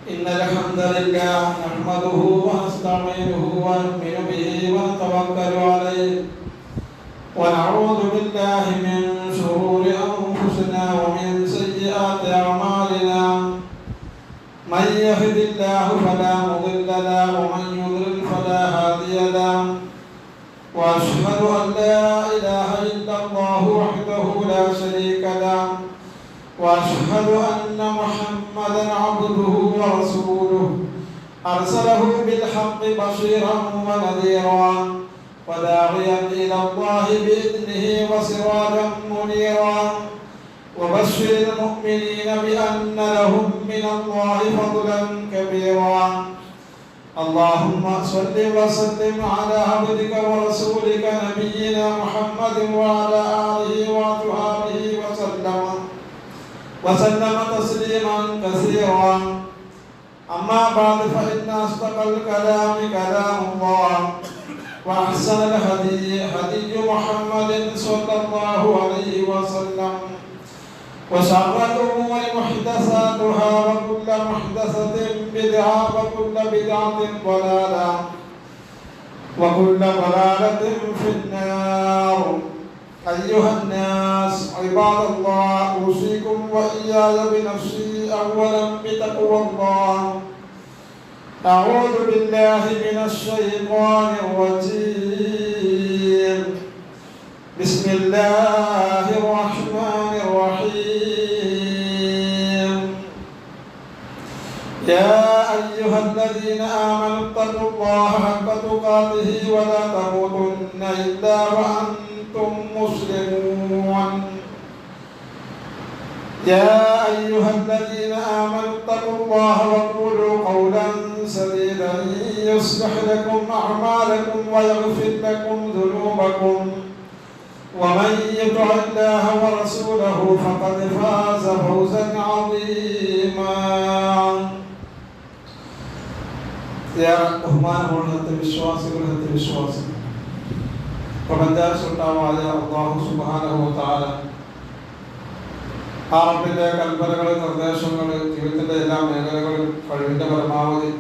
إن الحمد لله نحمده ونستعينه ونؤمن به ونتوكل عليه ونعوذ بالله من شرور أنفسنا ومن سيئات أعمالنا من يهد الله فلا مضل له ومن يضلل فلا هادي له وأشهد أن لا إله إلا الله وحده لا شريك له وأشهد أن محمدا عبده ورسوله أرسله بالحق بشيرا ونذيرا وداعيا إلى الله بإذنه وسراجا منيرا وبشر المؤمنين بأن لهم من الله فضلا كبيرا اللهم صل وسلم على عبدك ورسولك نبينا محمد وعلى آله وصحبه وسلم تسليما كثيرا أما بعد فإن أصدق الكلام كلام الله وأحسن الهدي هدي محمد صلى الله عليه وسلم وشر الأمور محدثاتها وكل محدثة بدعة وكل بدعة ضلالة وكل ضلالة في النار أيها الناس عباد الله أوصيكم وإياي بنفسي أولا بتقوى الله أعوذ بالله من الشيطان الرجيم بسم الله الرحمن الرحيم يا أيها الذين آمنوا اتقوا الله حق تقاته ولا تموتن إلا وأنتم مسلمون يا أيها الذين آمنوا اتقوا الله وقولوا قولا سديدا يصلح لكم أعمالكم ويغفر لكم ذنوبكم ومن يطع الله ورسوله فقد فاز فوزا عظيما يا ബഹുമാനമുള്ള വിശ്വാസികൾ പ്രപഞ്ച സൃഷ്ടാവായ അല്ലാഹു സുബ്ഹാനഹു വ തആല ആ റബ്ബിന്റെ കൽപ്പനകൾ നിർദ്ദേശങ്ങൾ ജീവിതത്തിന്റെ എല്ലാ മേഖലകളിലും കഴിവിന്റെ പരമാവധി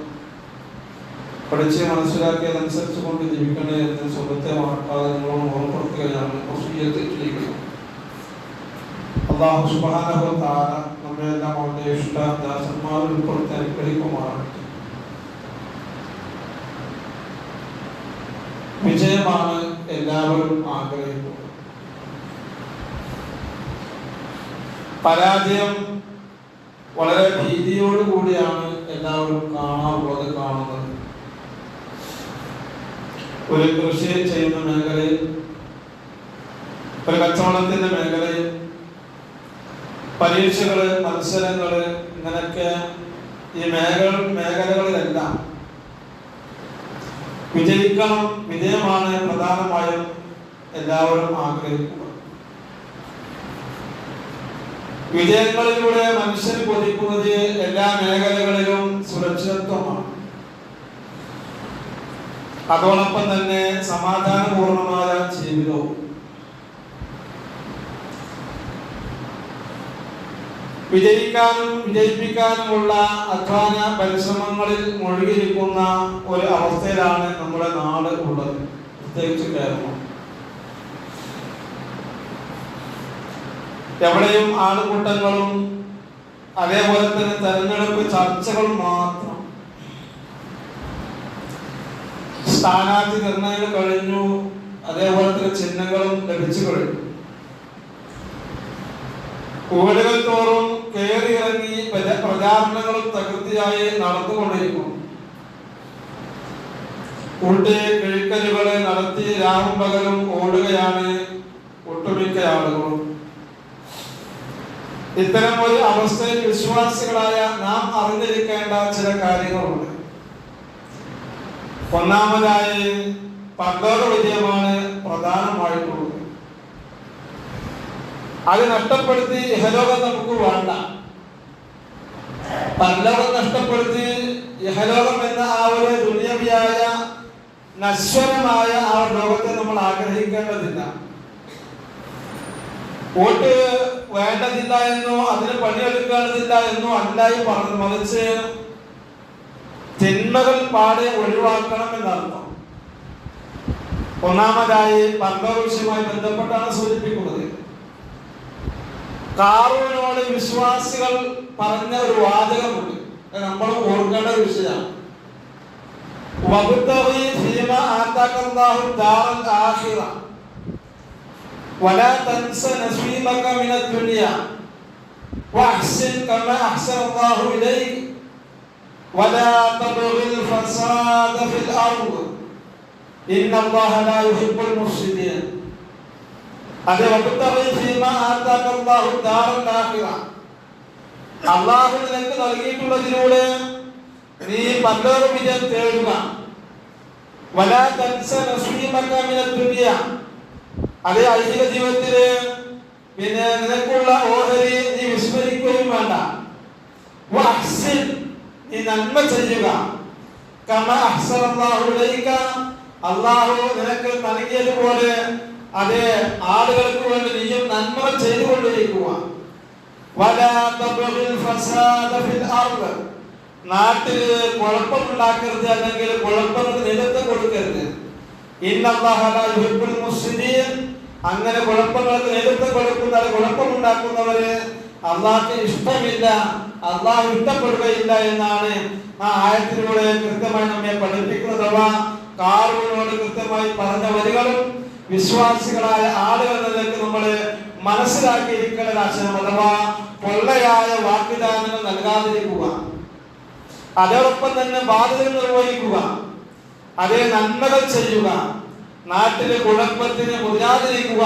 പഠിച്ച് മനസ്സിലാക്കിയതനുസരിച്ച് കൊണ്ട് ജീവിക്കണേ എന്ന് സുഖത്തെ മാറ്റാതെ നിങ്ങളോട് ഓർമ്മപ്പെടുത്തുകയാണ് വസിയ്യത്ത് ചെയ്യുന്നത്. അല്ലാഹു സുബ്ഹാനഹു വ തആല നമ്മെല്ലാം അവന്റെ ഇഷ്ടദാസന്മാരിൽ ഉൾപ്പെടുത്തി അനുഗ്രഹിക്കുമാറാകട്ടെ. വിജയമാണ് എല്ലാവരും ആഗ്രഹിക്കുന്നത്. പരാജയം വളരെ ഭീതിയോടുകൂടിയാണ് എല്ലാവരും കാണുന്നത്. ഒരു കൃഷി ചെയ്യുന്ന മേഖലയിൽ, ഒരു കച്ചവടത്തിന്റെ മേഖലയിൽ, പരീക്ഷകള്, മത്സരങ്ങള്, ഇങ്ങനൊക്കെ ഈ മേഖലകളിലെല്ലാം വിജയിക്കണം, വിജയമാണ് പ്രധാനമായും എല്ലാവരും ആഗ്രഹിക്കുക. വിജയങ്ങളിലൂടെ മനുഷ്യന് കൊതിക്കുന്നത് എല്ലാ മേഖലകളിലും സുരക്ഷിതത്വമാണ്. അതോടൊപ്പം തന്നെ സമാധാനപൂർണമായ ജീവിതവും. വിജയിക്കാനും വിജയിപ്പിക്കാനുമുള്ള അധ്വാന പരിശ്രമങ്ങളിൽ മുഴുകിയിരിക്കുന്ന ഒരു അവസ്ഥയിലാണ് നമ്മുടെ നാട് ഉള്ളത്, പ്രത്യേകിച്ച് കേരളം. എവിടെയും ആളുകൂട്ടങ്ങളും അതേപോലെ തന്നെ തെരഞ്ഞെടുപ്പ് ചർച്ചകളും മാത്രം. സ്ഥാനാർത്ഥി നിർണയങ്ങൾ കഴിഞ്ഞു, അതേപോലെ തന്നെ ചിഹ്നങ്ങളും ലഭിച്ചു കഴിഞ്ഞു. വീടുകൾ തോറും കയറിയിറങ്ങി പ്രചാരണങ്ങളും തകൃതിയായി നടന്നുകൊണ്ടിരിക്കുന്നു. കൂട്ടി കിഴിക്കലുകളെ നടത്തി രാവും പകലും ഓടുകയാണ് ഒട്ടുമിക്ക ആളുകളും. ഇത്തരം ഒരു അവസ്ഥയിൽ വിശ്വാസികളായ നാം അറിഞ്ഞിരിക്കേണ്ട ചില കാര്യങ്ങളുണ്ട്. ഒന്നാമതായി പരലോക വിജയമാണ് പ്രധാനമായിട്ടുള്ളത്. അത് നഷ്ടപ്പെടുത്തി ഇഹലോകം നമുക്ക് വേണ്ട. പരലോകം നഷ്ടപ്പെടുത്തി ഇഹലോകം എന്ന ആ ഒരു ദുനിയവിയായ നശ്വരമായ ആ ലോകത്തെ നമ്മൾ ആഗ്രഹിക്കേണ്ടതില്ല. വോട്ട് വേണ്ടതില്ല എന്നോ അതിന് പണിയെടുക്കേണ്ടതില്ല എന്നോ അല്ലായി പറഞ്ഞു. മറിച്ച് തിന്മകൾ പാടെ ഒഴിവാക്കണം എന്നർത്ഥം. ഒന്നാമതായി പരലോക വിഷയവുമായി ബന്ധപ്പെട്ടാണ് സൂചിപ്പിക്കുന്നത്. കാറൂനോട് വിശ്വാസികൾ പറഞ്ഞ ഒരു വാചകമുണ്ട്, നമ്മൾ ഓർക്കേണ്ട ഒരു വിഷയമാണ്. വബ്തഗി ഫീമാ ആതാകല്ലാഹു ദാറൽ ആഖിറ വലാ തൻസ നസീബക മിനദ് ദുനിയ വഅഹ്സിൻ കമാ അഹ്സനല്ലാഹു ഇലൈക വലാ തബ്ഗിൽ ഫസാദ ഫിൽ അർദ് ഇന്നല്ലാഹ ലാ യുഹിബ്ബുൽ മുഫ്സിദീൻ. അത് വബ്തഗി ഫീമാ ആതാകല്ലാഹു ദാറൽ ആഖിറ, അല്ലാഹു നിനക്ക് നൽകിയിട്ടുള്ളതിലൂടെ നീ പരലോക വിജയം തേടുക. വലാ തൻസ നസീബക മിനദ് ദുനിയ, അതേ ഐഹിക ജീവിതത്തില് പിന്നെ നിനക്കുള്ള ഓഹരി നീ വിസ്മരിക്കുകയും വേണ്ട. വഅഹ്സിൻ, നീ നന്മ ചെയ്യുക. കമാ അഹ്സനല്ലാഹു ഇലൈക, അല്ലാഹു നിനക്ക് നൽകിയതുപോലെ അതേ ആളുകൾക്ക് വേണ്ടി നീയും നന്മ ചെയ്തുകൊണ്ടിരിക്കുക. വലാ തബ്ഗിൽ ഫസാദ ഫിൽ അർദ്, നാട്ടില് കുഴപ്പമുണ്ടാക്കരുത്, അല്ലെങ്കിൽ കുഴപ്പങ്ങൾക്ക് നേതൃത്വം കൊടുക്കരുത്. ഇന്നല്ലാഹ ലാ യുഹിബ്ബുൽ മുഫ്സിദീൻ, അങ്ങനെ കുഴപ്പങ്ങൾക്ക് നേതൃത്വം കൊടുക്കുന്ന കുഴപ്പമുണ്ടാക്കുന്നവര് അള്ളാഹ്ക്ക് ഇഷ്ടമില്ല, അള്ളാഹു ഇഷ്ടപ്പെടുകയില്ല എന്നാണ് ആ ആയത്തിലൂടെ കൃത്യമായി നമ്മെ പഠിപ്പിക്കുന്നത്. കാറൂനോട് കൃത്യമായി പറഞ്ഞ വരികളും വിശ്വാസികളായ ആളുകൾ എന്നതിലേക്ക് നമ്മൾ മനസ്സിലാക്കിയിരിക്കേണ്ട ആശയം, അഥവാ പൊള്ളയായ വാഗ്ദാനങ്ങൾ നൽകാതിരിക്കുക, അതോടൊപ്പം തന്നെ ബാധ്യതകൾ നിർവഹിക്കുക, അതേ നന്മകൾ ചെയ്യുക, നാട്ടിലെ കുഴപ്പത്തിന് മുതിരാതിരിക്കുക.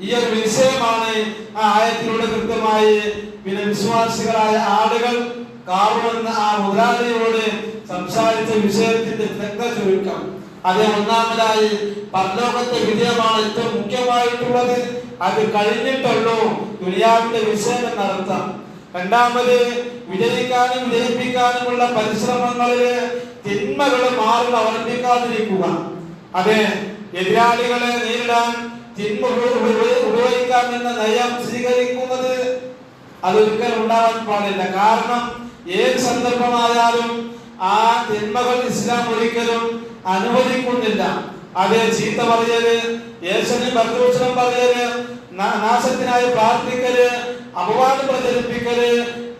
ഈ ഒരു വിഷയമാണ് ആ ആയത്തിലൂടെ കൃത്യമായി പിന്നെ വിശ്വാസികളായ ആളുകൾ കാറൂൻ ആ മുതലാളിയോട് സംസാരിച്ച വിഷയത്തിന്റെ ചുരുക്കം. അതേ ഒന്നാമതായി പരലോകത്തെ വിജയമാണ് ഏറ്റവും മുഖ്യമായിട്ടുള്ളത്, അത് കഴിഞ്ഞിട്ടുള്ളൂ ദുനിയാവിന്റെ വിഷയം എന്നർത്ഥം. രണ്ടാമത് വിജയിക്കാനും വിജയിപ്പിക്കാനുമുള്ള പരിശ്രമങ്ങളില് തിന്മകൾ മാറി അവലംബിക്കാതിരിക്കുക. അതെ, എതിരാളികളെ നേരിടാൻ തിന്മ ഉപയോഗിക്കാമെന്ന നയം സ്വീകരിക്കുന്നത് അതൊരിക്കലും ഉണ്ടാവാൻ പാടില്ല. കാരണം ഏത് സന്ദർഭമായാലും ആ തിന്മകൾ ഇസ്ലാം ഒരിക്കലും അനുവദിക്കുന്നില്ല. അതേ, ചീത്ത പറയല്, യേശുവിനെ ഭക്തവചനം പറയല്, നാശത്തിനായി പ്രാർത്ഥിക്കല്, അപവാദം പ്രചരിപ്പിക്കല്,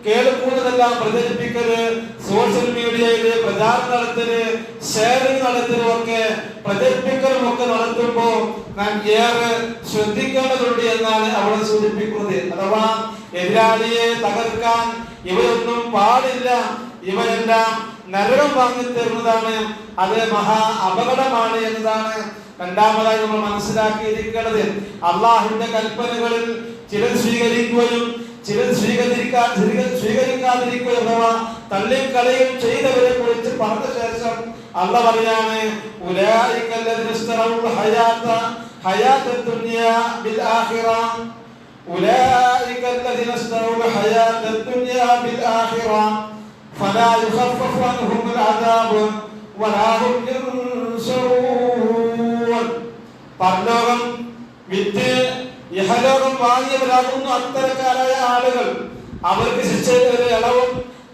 കേൾക്കുന്നതെല്ലാം പ്രചരിപ്പിക്കല്, സോഷ്യൽ മീഡിയയില് പ്രചാരണം നടത്തല്, ഷെയറിംഗ് നടത്തലും ഒക്കെ പ്രചരിപ്പിക്കലും ഒക്കെ നടത്തുമ്പോ നാം ഏറെ ശ്രദ്ധിക്കേണ്ടതുണ്ട് എന്നാണ് അവിടെ സൂചിപ്പിക്കുന്നത്. അഥവാ എതിരാളിയെ തകർക്കാൻ ഇവയൊന്നും പാടില്ല, ഇവയെല്ലാം നരകം വാങ്ങിത്തരുന്നതാണ്, അത് മഹാ അപകടമാണ് എന്നതാണ് രണ്ടാമതായി നമ്മൾ മനസ്സിലാക്കിയിരിക്കുന്നത്. അള്ളാഹുവിന്റെ കൽപ്പനകളിൽ ചിലർ സ്വീകരിക്കുകയും ചിലർ സ്വീകരിക്കാതിരിക്കുകയും അഥവാ തള്ളിക്കളയും ചെയ്തവരെ കുറിച്ച് പറഞ്ഞ ശേഷം അള്ളാഹ് പറയാണ്, ഉലൈക അല്ലദീന ഇസ്തറൗൽ ഹയാത്തദ് ദുനിയ ബിൽ ആഖിറ, ഉലൈക അല്ലദീന ഇസ്തറൗൽ ഹയാത്തദ് ദുനിയ ബിൽ ആഖിറ ഫലാ യുഖഫഫു അൻഹുൽ അദാബ് വലാ ഹും യുൻസറൂൻ. പരലോകം വിറ്റ് ഇഹലോകം വാങ്ങിയവരാകുന്നു അത്തരക്കാരായ ആളുകൾ. അവർക്ക് ശിക്ഷയുടെ ഒരു ഇളവും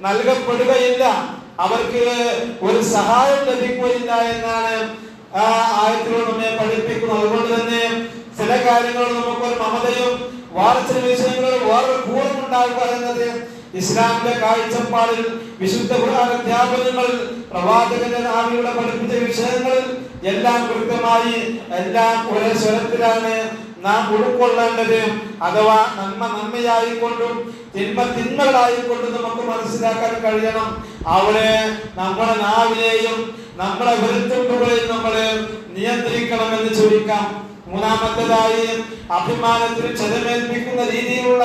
നൽകപ്പെടുകയില്ല, അവർക്ക് ഒരു സഹായം ലഭിക്കുകയില്ല എന്നാണ് ആ ആയത്തിലൂടെ നമ്മെ പഠിപ്പിക്കുന്നത്. അതുകൊണ്ട് തന്നെ ചില കാര്യങ്ങളോട് നമുക്കൊരു മമതയും വാർത്തല വിഷയങ്ങളോട് വേറൊരു കൂറും ഉണ്ടാകുക എന്നത് ഇസ്ലാമിന്റെ കാഴ്ചപ്പാടിൽ വിശുദ്ധ ഖുർആൻ അധ്യാപനങ്ങളിൽ പ്രവാചകന്റെ നാവിലൂടെ പഠിപ്പിച്ച വിഷയങ്ങളിൽ എല്ലാം കൃത്യമായി എല്ലാം ഒരേ സ്വരത്തിലാണ് നാം ഉൾക്കൊള്ളേണ്ടത്. അഥവാ നന്മ നന്മയായിക്കൊണ്ടും തിന്മ തിന്മകളായിക്കൊണ്ടും നമുക്ക് മനസ്സിലാക്കാൻ കഴിയണം. അവിടെ നമ്മുടെ നാവിനെയും നമ്മുടെ വിരൽത്തുമ്പുകളെയും നമ്മൾ നിയന്ത്രിക്കണമെന്ന് ചുരുക്കാം. മൂന്നാമത്തേതായി അഭിമാനത്തിന് ക്ഷതമേൽപ്പിക്കുന്ന രീതിയിലുള്ള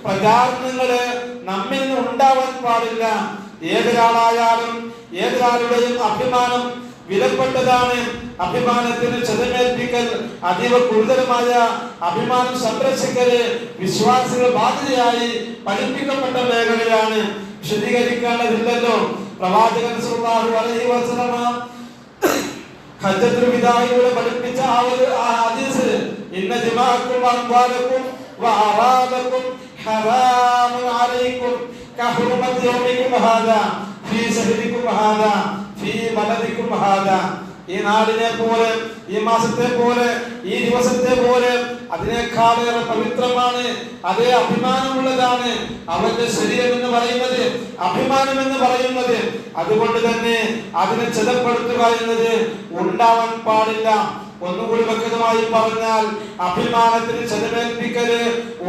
പ്രചാരണങ്ങള് നമ്മിൽ നിന്ന് ഉണ്ടാവാൻ പാടില്ല. ഏതൊരാളായാലും ഏതൊരാളുടെയും അഭിമാനം വിലപ്പെട്ടതാണ്. അഭിമാനത്തിന് ക്ഷതമേൽപ്പിക്കൽ, അതീവ ഗുരുതരമായ അഭിമാനം സംരക്ഷിക്കല് വിശ്വാസികൾ ബാധ്യതയായി പഠിപ്പിക്കപ്പെട്ട മേഖലയാണ്. വിശദീകരിക്കേണ്ടതില്ലല്ലോ. പ്രവാചകൻ സല്ലല്ലാഹു അലൈഹി വസല്ലമ ഹജ്ജത്തുൽ വിദായിലൂടെ പഠിപ്പിച്ച ആ ഒരു ഹദീസ്, ഇന്ന ദിമാഅക്കും വഅംവാലക്കും വഅറാദക്കും ഹറാമുൻ അലൈക്കും കഹുർമത്തി യൗമിക്കും ഹാദാ ഫീ ശഹരിക്കും ഹാദാ ഹാദാ ഫീ ബലദികും ഹാദാ. ഈ നാടിനെ പോലെ, ഈ മാസത്തെ പോലെ, ഈ ദിവസത്തെ പോലെ അതിനേക്കാളേറെ പവിത്രമാണ്, അതേ അഭിമാനമുള്ളതാണ് അവന്റെ ശരീരം എന്ന് പറയുന്നത്, അഭിമാനം എന്ന് പറയുന്നത്. അതുകൊണ്ട് തന്നെ അതിനെ ചെതപ്പെടുത്തുക എന്നത് ഉണ്ടാവാൻ പാടില്ല. ഒന്നുകൂടി വ്യക്തമായി പറഞ്ഞാൽ, അഭിമാനത്തിന് ചെലവേൽപ്പിക്കല്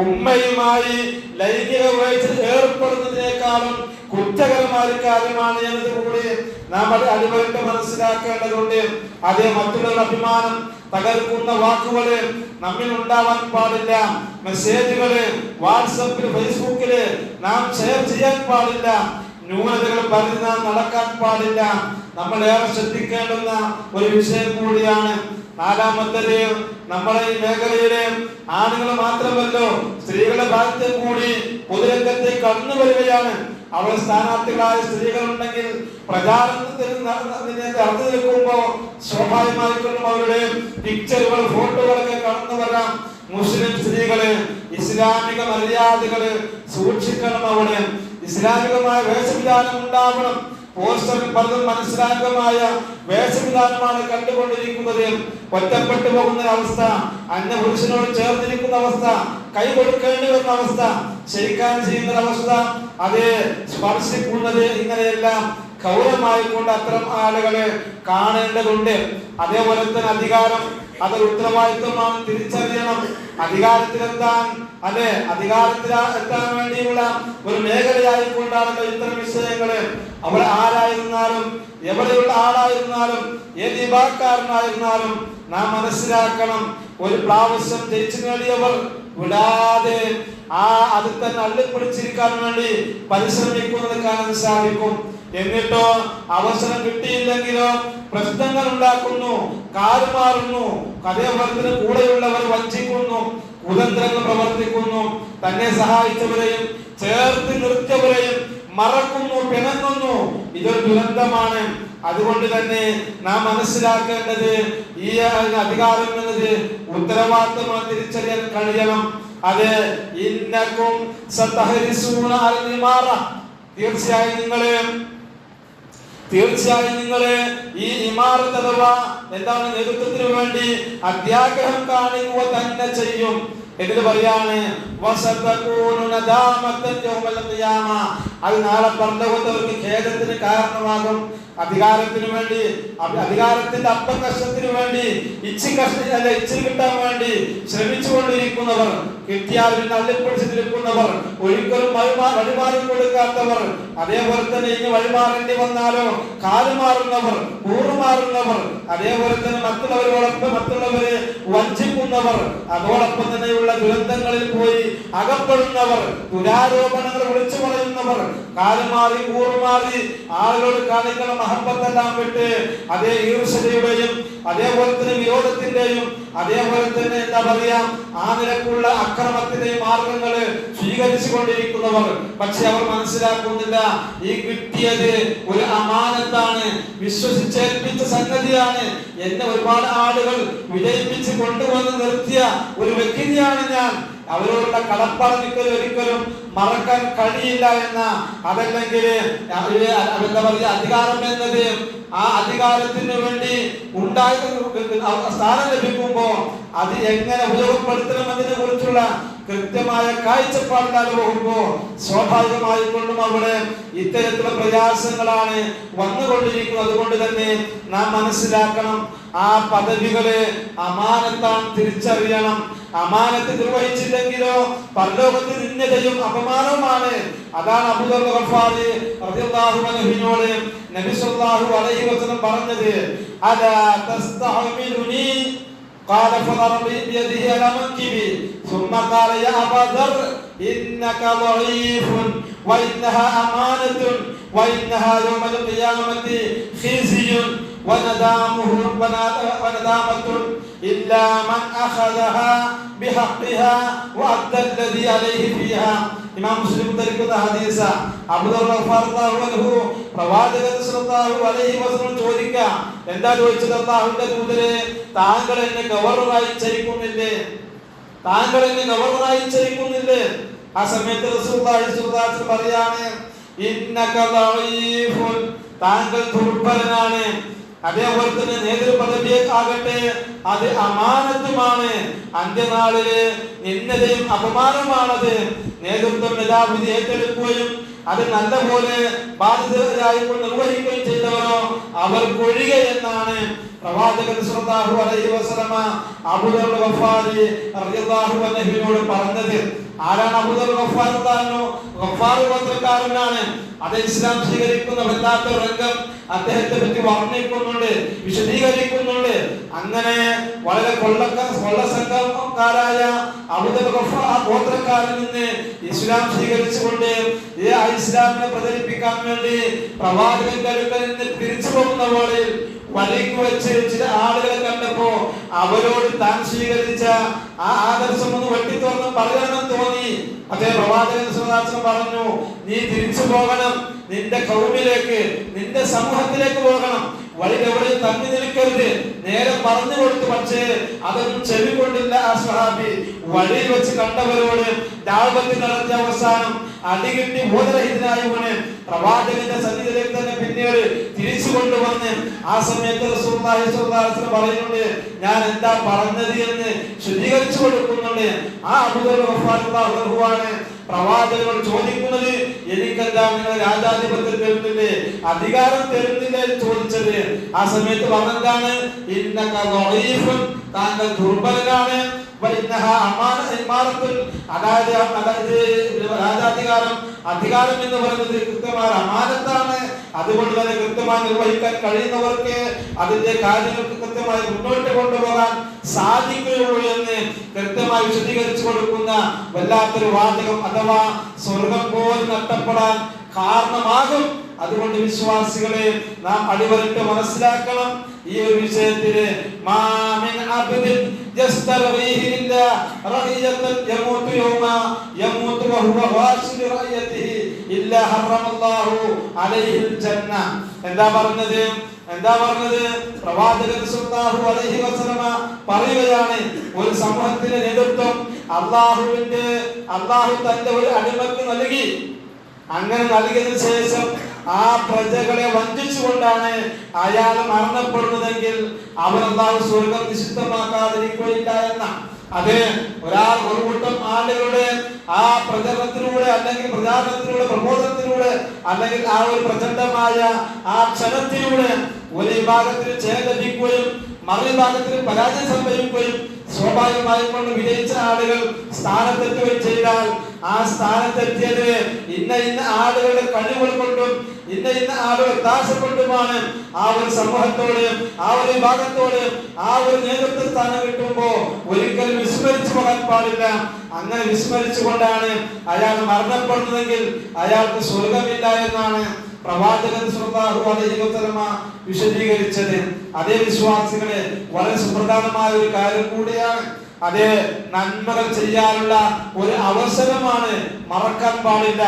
ഉമ്മയുമായി ലൈംഗിക വയസ്സിൽ ഏർപ്പെടുന്നതിനേക്കാളും കുറ്റകരമായ കാര്യമാണ് എന്നതുകൂടി നാം അടിവരട്ട് മനസ്സിലാക്കേണ്ടതുണ്ട്. അതേ മറ്റുള്ള അഭിമാനം തകർക്കുന്ന വാക്കുകള് നമ്മിൽ ഉണ്ടാവാൻ പാടില്ല. മെസ്സേജുകള് വാട്സപ്പിൽ, ഫേസ്ബുക്കില് നാം ഷെയർ ചെയ്യാൻ പാടില്ല. ന്യൂനതകൾ പറഞ്ഞ് നാം നടക്കാൻ പാടില്ല. നമ്മൾ ഏറെ ശ്രദ്ധിക്കേണ്ടുന്ന ഒരു വിഷയം കൂടിയാണ്. നാലാമത്തത്, നമ്മളെ ഈ മേഖലയിലെ ആണുങ്ങൾ മാത്രമല്ലോ, സ്ത്രീകളുടെ ഭാഗത്തും കൂടി പൊതുരംഗത്തേക്ക് കടന്നു വരികയാണ്. അവർ സ്ഥാനാർത്ഥികളായ സ്ത്രീകളുണ്ടെങ്കിൽ പ്രചാരണത്തിന് നടന്നു നിൽക്കുമ്പോ സ്വാഭാവികമായിട്ടും അവരുടെ പിക്ചറുകൾ, ഫോട്ടോകളൊക്കെ കടന്നു വരാം. മുസ്ലിം സ്ത്രീകള് ഇസ്ലാമിക മര്യാദകള് സൂക്ഷിക്കണം. അവിടെ ഇസ്ലാമികമായ വേഷവിധാനം ഉണ്ടാവണം. പോസ്റ്ററിൽ പലതും മനസ്സിലാക്കമായ വേഷവിധാനമാണ് കണ്ടുകൊണ്ടിരിക്കുന്നത്. ഒറ്റപ്പെട്ടു പോകുന്ന അവസ്ഥ, അന്യ പുരുഷനോട് ചേർന്നിരിക്കുന്ന അവസ്ഥ, കൈ കൊടുക്കേണ്ടി വരുന്ന അവസ്ഥ, ശരിക്കാൻ ചെയ്യുന്ന അവസ്ഥ, അത് സ്പർശിക്കുന്നത്, ഇങ്ങനെയെല്ലാം ഗൗരവമായി കൊണ്ട് അത്തരം ആളുകളെ കാണേണ്ടതുണ്ട്. അതേപോലെ തന്നെ അധികാരം, അതൊരു ഉത്തരവാദിത്വമാണ്, തിരിച്ചറിയണം. അധികാരത്തിലെത്താൻ, അല്ലെ, അധികാരത്തിലെത്താൻ വേണ്ടിയുള്ള ഒരു മേഖലയായിക്കൊണ്ടാണ് ഇത്തരം വിഷയങ്ങള്. അവർ ആരായിരുന്നാലും, എവിടെയുള്ള ആളായിരുന്നാലും, ഏത് വിഭാഗക്കാരനായിരുന്നാലും നാം മനസ്സിലാക്കണം, ഒരു പ്രാവശ്യം ജയിച്ചു നേടിയവർ വിടാതെ അത് തന്നെ അള്ളിപ്പിടിച്ചിരിക്കാൻ വേണ്ടി പരിശ്രമിക്കുന്നത് കാണാൻ സാധിക്കും. എന്നിട്ടോ അവസരം കിട്ടിയില്ലെങ്കിലോ പ്രശ്നങ്ങൾ ഉണ്ടാക്കുന്നു, കാലുമാറുന്നു, അതേപോലെ കൂടെയുള്ളവർ വഞ്ചിക്കുന്നു, കുതന്ത്രങ്ങൾ പ്രവർത്തിക്കുന്നു, തന്നെ സഹായിച്ചവരെയും ചേർത്ത് നിർത്തിയവരെയും മറക്കുന്നു, പിണങ്ങുന്നു. ഇതൊരു ദുരന്തമാണ്. അതുകൊണ്ട് തന്നെ നാം മനസ്സിലാക്കേണ്ടത്, ഈ അധികാരം എന്നത് ഉത്തരവാദിത്തമായി തിരിച്ചറിയാൻ കഴിയണം. അത് ഇന്നക്കും സതഹരിസൂന അൽ ഇമാറ, തീർച്ചയായും നിങ്ങളെ ഈ ഇമാറത്ത് അഥവാ എന്താണ് നേതൃത്വത്തിന് വേണ്ടി അത്യാഗ്രഹം കാണിക്കുക തന്നെ ചെയ്യും. എന്നിട്ട് പറയാണ്, അത് നാളെ പരലോകത്തവർക്ക് ഖേദത്തിന് കാരണമാകും. അധികാരത്തിന് വേണ്ടി, അധികാരത്തിന്റെ അപ്പകഷ്ടത്തിന് വേണ്ടി, ഇച്ചിരി കിട്ടാൻ വേണ്ടി ശ്രമിച്ചുകൊണ്ടിരിക്കുന്നവർ, കിട്ടിയാൽ അള്ളിപ്പിടിച്ച് നിൽക്കുന്നവർ, ഒരിക്കലും വഴിമാറി കൊടുക്കാത്തവർ, അതേപോലെ തന്നെ ഇനി വഴിമാറേണ്ടി വന്നാലോ കാലുമാറുന്നവർ, കൂറുമാറുന്നവർ, അതേപോലെ തന്നെ മറ്റുള്ളവരെ വഞ്ചിക്കുന്നവർ, അതോടൊപ്പം തന്നെയുള്ള ദുരന്തങ്ങളിൽ പോയി അകപ്പെടുന്നവർ, ദുരാരോപണങ്ങൾ വിളിച്ചു പറയുന്നവർ, കാലുമാറി കൂറുമാറി ആളുകളോട് കാണിക്കുന്ന മഹബത്തെല്ലാം വിട്ട് അതേ ഈർഷ്യതയുടെയും അതേപോലെ തന്നെ വിരോധത്തിന്റെയും അതേപോലെ തന്നെ എന്താ പറയാ ആ നിരക്കുള്ള അക്രമത്തിന്റെയും മാർഗങ്ങള് സ്വീകരിച്ചു കൊണ്ടിരിക്കുന്നവർ. പക്ഷെ അവർ മനസ്സിലാക്കുന്നില്ല, ഈ കിട്ടിയത് ഒരു അമാനത്താണ്, വിശ്വസിച്ചേൽപ്പിച്ച സംഗതിയാണ്. എന്നെ ഒരുപാട് ആളുകൾ വിജയിപ്പിച്ച് കൊണ്ടുവന്ന് നിർത്തിയ ഒരു വ്യക്തിയാണ് ഞാൻ. അവരോടുള്ള കടപ്പാട് ഒരിക്കലും മറക്കാൻ കഴിയില്ല എന്ന, അതല്ലെങ്കിൽ എന്താ പറയുക, അധികാരം എന്നത് ആ അധികാരത്തിന് വേണ്ടി ഉണ്ടായ സ്ഥാനം ലഭിക്കുമ്പോ അത് എങ്ങനെ ഉപയോഗപ്പെടുത്തണമെന്നതിനെ കുറിച്ചുള്ള കൃത്യമായ കാഴ്ചപ്പാടില്ലാതെ പോകുമ്പോ സ്വാഭാവികമായി കൊണ്ടും അവിടെ ഇത്തരത്തിലുള്ള പ്രയാസങ്ങളാണ് വന്നുകൊണ്ടിരിക്കുന്നത്. അതുകൊണ്ട് തന്നെ നാം മനസ്സിലാക്കണം, ആ പദവികളെ അമാനത്താണ്, തിരിച്ചറിയണം. അമാനത്ത് നിർവഹിച്ചില്ലെങ്കിലോ പരലോകത്ത് നിന്ദയും അപമാനവുമാണ്. അതാണ് അബൂദർ ഗഫാരി റളിയല്ലാഹു അൻഹുവിനോട് നബി സല്ലല്ലാഹു അലൈഹി വസല്ലം പറഞ്ഞത്, അലാ തസ്തഹമിലുനി قال فضرب بيده على منكبي ثم قال يا أبا ذر إنك ضعيف وإنها أمانة وإنها يوم القيامة خزي وندامة إلا من أخذها بحقها وأدى الذي عليه فيها. ഇമാം മുസ്ലിം ഉദ്ധരിക്കുന്ന ഹദീസ്. അബൂദർ റളിയല്ലാഹു അൻഹു പ്രവാചകൻ സല്ലല്ലാഹു അലൈഹി വസല്ലം ചോദിക്കുക, എന്താ ചോദിച്ചത്? അല്ലാഹുവിന്റെ ദൂതരെ, താങ്കൾ എന്നെ ഗവർണറായി ചരിക്കുന്നില്ലേ? താങ്കൾ എന്നെ ഗവർണറായി ചരിക്കുന്നില്ലേ? ആ സമയത്ത് റസൂലുള്ളാഹി സ്വല്ലല്ലാഹു അലൈഹി വസല്ലം പറയാണ്, ഇന്നക ദഈഫുൻ, താങ്കൾ ദുർബലനാണ്. അതേപോലെ തന്നെ നേതൃപദവിയേക്കാകട്ടെ അത് അമാനത്തുമാണ്. അന്ത്യനാളില് നിന്ദതയും അപമാനമാണത്. നേതൃത്വം യഥാവിധി ഏറ്റെടുക്കുകയും അത് നല്ലപോലെ ബാധിതരായിക്കൊണ്ട് നിർവഹിക്കുകയും ചെയ്തവരോ അവർക്കൊഴികെ എന്നാണ് പ്രവാചകൻ സ്വല്ലല്ലാഹു അലൈഹി വസല്ലമ അബൂദർ ഗഫാരി റളിയല്ലാഹു അൻഹുവിനോട് പറഞ്ഞത്. ആരാണ് അബൂദർ ഗഫാർ? ഗഫാർ ഗോത്രക്കാരനാണ്. അത് ഇസ്ലാം സ്വീകരിക്കുന്ന വല്ലാത്ത രംഗം അദ്ദേഹത്തെ പറ്റി വർണ്ണിക്കുന്നുണ്ട്, വിശദീകരിക്കുന്നുണ്ട്. അങ്ങനെ വളരെ കൊള്ളസംഘക്കാരായ അബൂദർ ഗഫാർ ഗോത്രക്കാരിൽ നിന്ന് ഇസ്ലാം സ്വീകരിച്ചുകൊണ്ട് ഇസ്ലാമിനെ പ്രചരിപ്പിക്കാൻ വേണ്ടി പ്രവാചകന്റെ അടുക്കൽ നിന്ന് തിരിച്ചു പോകുന്ന പോലെ വഴിക്ക് വെച്ച് ചില ആളുകളെ കണ്ടപ്പോ അവരോട് താൻ സ്വീകരിച്ച ആ ആദർശം ഒന്ന് വെട്ടിത്തുറന്ന് പറയണമെന്ന് തോന്നി. അതേ പ്രവാചകൻ സുഹാസനം പറഞ്ഞു, നീ തിരിച്ചു പോകണം, നിന്റെ കൗമിലേക്ക്, നിന്റെ സമൂഹത്തിലേക്ക് പോകണം. വഴിയിൽ എവിടെ തങ്ങി നിൽക്കരുത്. നേരെ പറഞ്ഞു കൊടുത്തു. പക്ഷേ അതൊന്നും ചെവി കൊണ്ടില്ല ആ സ്വഹാബി. വഴിയിൽ വെച്ച് കണ്ടവരോട് ദാവത്ത് നടത്തിയ അവസാനം അടികിട്ടി ബോധരഹിതനായി വീണ് പ്രവാചകന്റെ സന്നിധിയിലേക്ക് തന്നെ പിന്നീട് തിരിച്ചു കൊണ്ടുവന്ന് ആ സമയത്ത് റസൂലുള്ളാഹി സ്വല്ലല്ലാഹു അലൈഹി വസല്ലം പറയുന്നുണ്ട്, ഞാൻ എന്താ പറഞ്ഞത് എന്ന് ശുദ്ധീകരിച്ചു കൊടുക്കുന്നുണ്ട്. ആ അബൂദർ ഗഫാർ ആണ് പ്രവാചകനോട് ചോദിക്കുന്നത്, എനിക്കെന്താ നിങ്ങൾ രാജാധിപത്യം തരുന്നില്ലേ, അധികാരം തരുന്നില്ലേ ചോദിച്ചത്. ആ സമയത്ത് പറഞ്ഞെന്താണ്, ഇന്നക ദഈഫുൻ, താങ്കൾ ദുർബലനാണ്. അതായത് രാജാധികാരം, അധികാരം എന്ന് പറയുന്നത് കൃത്യമായ അമാനത്താണ്. അതുകൊണ്ട് തന്നെ കൃത്യമായി നിർവഹിക്കാൻ കഴിയുന്നവർക്ക് അതിന്റെ കാര്യങ്ങൾക്ക് കൃത്യമായി മുന്നോട്ട് കൊണ്ടുപോകാൻ സാധിക്കുകയുള്ളൂ എന്ന് കൃത്യമായി വിശദീകരിച്ചു കൊടുക്കുന്ന വല്ലാത്തൊരു വാചകം, അഥവാ സ്വർഗം പോലും നഷ്ടപ്പെടാൻ കാരണമാകും. അതുകൊണ്ട് വിശ്വാസികളെ നാം അടിവരട്ട് മനസ്സിലാക്കണം ഈ ഒരു വിഷയത്തില്. മാമിൻ അബ്ദിൻ യസ്തറീഹില്ല റഹിയതൻ യമൂതു യൗമ യമൂതു വഹുവ വാശിൽ റഹിയതിഹി ഇല്ല ഹറമല്ലാഹു അലൈഹിൽ ജന്ന. എന്താ പറഞ്ഞത്? പ്രവാചകൻ സ്വല്ലല്ലാഹു അലൈഹി വസല്ലമ പറയുകയാണ്, ഒരു സമൂഹത്തിന്റെ നേതൃത്വം അല്ലാഹു തന്റെ ഒരു അടിമക്ക് നൽകി. അങ്ങനെ നൽകിയതിനു ശേഷം ആ പ്രജകളെ വഞ്ചിച്ചുകൊണ്ടാണ് അയാൾ മരണപ്പെടുന്നതെങ്കിൽ അവൻ അല്ലാഹു സ്വർഗം നിഷിദ്ധമാക്കാതിരിക്കുകയില്ല എന്ന. അതെ, ഒരാൾ ഒരു കൂട്ടം ആളുകളുടെ ആ പ്രചരണത്തിലൂടെ അല്ലെങ്കിൽ പ്രചാരണത്തിലൂടെ പ്രബോധനത്തിലൂടെ അല്ലെങ്കിൽ ആ ഒരു പ്രചണ്ഡമായ ആ ക്ഷണത്തിലൂടെ ഒരു വിഭാഗത്തിന് ജയം ലഭിക്കുകയും മറുവിഭാഗത്തിന് പരാജയം സംഭവിക്കുകയും സ്വാഭാവികമായും കൊണ്ട് വിജയിച്ച ആളുകൾ സ്ഥാനത്തെത്തുകയും ചെയ്താൽ ആ സ്ഥാനത്തെത്തിയത് ഇന്ന ആളുകളുടെ കഴിവുകൾ കൊണ്ടും ഇന്ന ആളുകൾ ദാസക്കൊണ്ടുമാണ്. ആ ഒരു സമൂഹത്തോട്, ആ ഒരു വിഭാഗത്തോട് ആ ഒരു നേതൃത്വ സ്ഥാനം കിട്ടുമ്പോ ഒരിക്കലും വിസ്മരിച്ചു പോകാൻ പാടില്ല. അങ്ങനെ വിസ്മരിച്ചുകൊണ്ടാണ് അയാൾ മരണപ്പെടുന്നതെങ്കിൽ അയാൾക്ക് സ്വർഗമില്ല എന്നാണ് പ്രവാചകൻ സ്വല്ലല്ലാഹു അലൈഹി വസല്ലം വിശദീകരിച്ചത്. അതേ വിശ്വാസികളെ, വളരെ സുപ്രധാനമായ ഒരു കാര്യം കൂടിയാണ്. അതേ, നന്മകൾ ചെയ്യാനുള്ള ഒരു അവസരമാണ്, മറക്കാൻ പാടില്ല.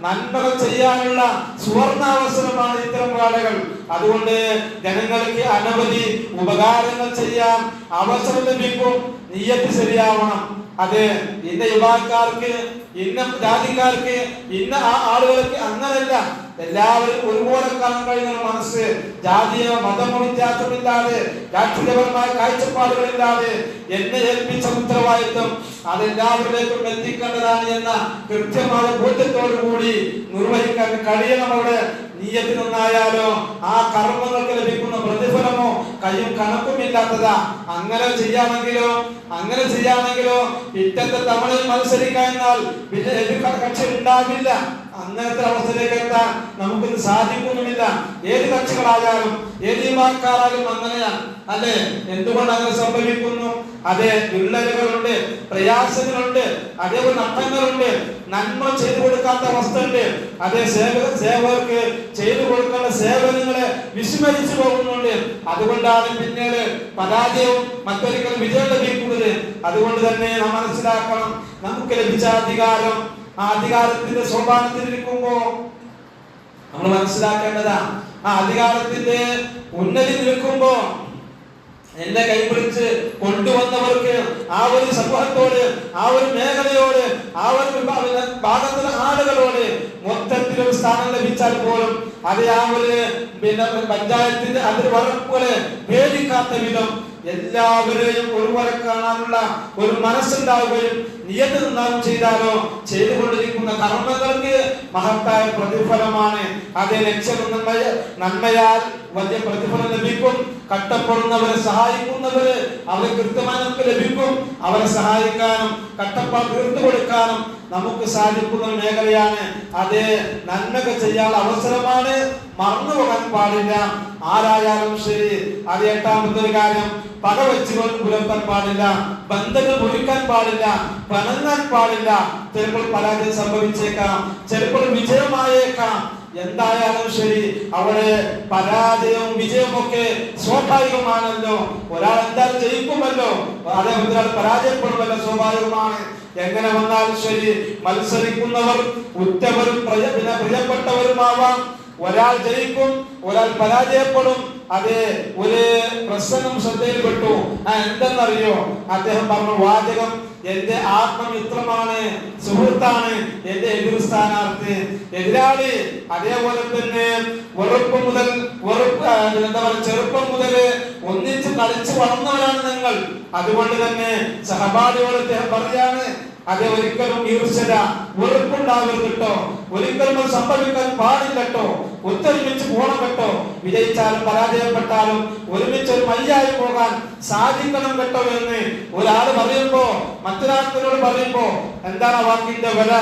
നന്മകൾ ചെയ്യാനുള്ള സുവർണ അവസരമാണ് ഇത്തരം വേളകൾ. അതുകൊണ്ട് ജനങ്ങൾക്ക് അനവധി ഉപകാരങ്ങൾ ചെയ്യാൻ അവസരം ലഭിക്കും. നിയ്യത്ത് ശരിയാവണം. അതെ, ഇന്ന യുവാക്കാർക്ക്, ഇന്ന ജാതിക്കാർക്ക്, ഇന്ന ആളുകൾക്ക് അങ്ങനല്ല. എല്ലാവരും ഒരുപോലെ കാണാൻ കഴിയുന്ന മനസ്സ്, ജാതിയോ മതമോ വ്യത്യാസമില്ലാതെ, രാഷ്ട്രീയപരമായ കാഴ്ചപ്പാടുകളില്ലാതെ എന്നെ ഏൽപ്പിച്ച ഉത്തരവാദിത്വം അതെല്ലാവരിലേക്കും എത്തിക്കേണ്ടതാണ് എന്ന കൃത്യമായ ബോധ്യത്തോടു കൂടി നിർവഹിക്കാൻ കഴിയണം. അവിടെ നിയ്യത്ത് നന്നായാലോ ആ കർമ്മങ്ങൾക്ക് ലഭിക്കുന്ന പ്രതിഫലമോ കയ്യും കണക്കുമില്ലാത്തതാ. അങ്ങനെ ചെയ്യാമെങ്കിലോ ഇറ്റത്തെ തവണയിൽ മത്സരിക്കാൻ എന്നാൽ കക്ഷി ഉണ്ടാവില്ല. അങ്ങനത്തെ അവസ്ഥയിലേക്ക് എത്താൻ നമുക്കിത് സാധിക്കുന്നുമില്ല. ഏത് കക്ഷികളായാലും ഏത് വിഭാഗക്കാരായാലും അങ്ങനെയാണ്, അല്ലെ? എന്തുകൊണ്ട് അങ്ങനെ സംഭവിക്കുന്നു? അതെ, വിള്ളലുകളുണ്ട്, പ്രയാസങ്ങളുണ്ട്, അതേപോലെ നഷ്ടങ്ങളുണ്ട്, നന്മ ചെയ്തു കൊടുക്കാത്ത അവസ്ഥയുണ്ട്. അതേ, സേവകർക്ക് ചെയ്തു കൊടുക്കേണ്ട സേവനങ്ങളെ വിസ്മരിച്ചു പോകുന്നുണ്ട്. അതുകൊണ്ടാണ് പിന്നീട് പരാജയവും മറ്റൊരിക്കലും വിജയം ലഭിക്കുന്നത്. അതുകൊണ്ട് തന്നെ നാം മനസ്സിലാക്കണം, നമുക്ക് ലഭിച്ച അധികാരം, ആ അധികാരത്തിന്റെ സോപാനത്തിലിരിക്കുമ്പോ നമ്മൾ മനസ്സിലാക്കേണ്ടതാ, ആ അധികാരത്തിന്റെ ഉന്നതി നിൽക്കുമ്പോ എന്നെ കൈപിടിച്ച് കൊണ്ടുവന്നവർക്ക്, ആ ഒരു സമൂഹത്തോട്, ആ ഒരു മേഖലയോട്, ആ ഒരു ഭാഗത്തുള്ള ആളുകളോട് മൊത്തത്തിലൊരു സ്ഥാനം ലഭിച്ചാൽ പോലും അത് ആ ഒരു പഞ്ചായത്തിന്റെ അതിർവരമ്പുകളെ ഭേദിക്കാത്ത വിധം എല്ലാവരെയും ഒരുപോലെ കാണാനുള്ള ഒരു മനസ്സുണ്ടാവുകയും നിയത്ത് നന്നാവും ചെയ്താലോ ചെയ്തുകൊണ്ടിരിക്കുന്ന കർമ്മങ്ങൾക്ക് മഹത്തായ പ്രതിഫലമാണ്. അതേ ലക്ഷ്യം നന്മയാൽ വലിയ പ്രതിഫലം ലഭിക്കും. കഷ്ടപ്പെടുന്നവരെ സഹായിക്കുന്നവര് അവരെ കൃത്യമായി നമുക്ക് ലഭിക്കും. അവരെ സഹായിക്കാനും കഷ്ടപ്പാട് തീർത്തു കൊടുക്കാനും നമുക്ക് സാധിക്കുന്ന മേഖലയാണ്. അതേ നന്മകൾ ചെയ്യാൻ അവസരമാണ്, മറന്നു പോകാൻ പാടില്ല. ആരായാലും ശരി. അത് എട്ടാമത്തെ ഒരു കാര്യം, പക വെച്ചുകൊണ്ട് പുലർത്താൻ പാടില്ല, ബന്ധങ്ങൾ മുറിക്കാൻ പാടില്ല, പണങ്ങാൻ പാടില്ല. ചിലപ്പോൾ പരാജയം സംഭവിച്ചേക്കാം, ചിലപ്പോൾ വിജയമായേക്കാം. എന്തായാലും ശരി, അവിടെ പരാജയവും വിജയവും ഒക്കെ സ്വാഭാവികമാണല്ലോ. ഒരാൾ എന്തായാലും ജയിക്കുമല്ലോ, അതേ ഒരാൾ പരാജയപ്പെടുമല്ലോ, സ്വാഭാവികമാണ്. എങ്ങനെ വന്നാലും ശരി, മത്സരിക്കുന്നവർ ഉറ്റവരും പ്രിയപ്പെട്ടവരുമാവാം. ഒരാൾ ജയിക്കും, ഒരാൾ പരാജയപ്പെടും. അതെ, ഒരു പ്രസംഗം ശ്രദ്ധയിൽപ്പെട്ടു. എന്തെന്നറിയോ? അദ്ദേഹം പറഞ്ഞ വാചകം, എന്റെ ആത്മമിത്രമാണ്, സുഹൃത്താണ് എന്റെ എതിർ സ്ഥാനാർത്ഥി, എതിരാളി. അതേപോലെ തന്നെ ചെറുപ്പം മുതൽ ഒന്നിച്ച് കളിച്ചു വളർന്നവരാണ് നിങ്ങൾ. അതുകൊണ്ട് തന്നെ സഹപാഠിയോട് അദ്ദേഹം പറയാണ്, അതെ, ഒരിക്കലും ഈർഷ്യത വെറുപ്പുണ്ടാവരുത് കേട്ടോ, ഒരിക്കലും അത് സംഭവിക്കാൻ പാടില്ലട്ടോ. ഒത്തൊരുമിച്ച് പോകണം കേട്ടോ. വിജയിച്ചാലും പരാജയപ്പെട്ടാലും ഒരുമിച്ച് ഒരു മയ്യായി പോകാൻ സാധിക്കണം കേട്ടോ എന്ന് ഒരാൾ പറയുമ്പോ, മറ്റൊരാൾക്കരോട് പറയുമ്പോ എന്താണ് ആ വാക്കിന്റെ വില?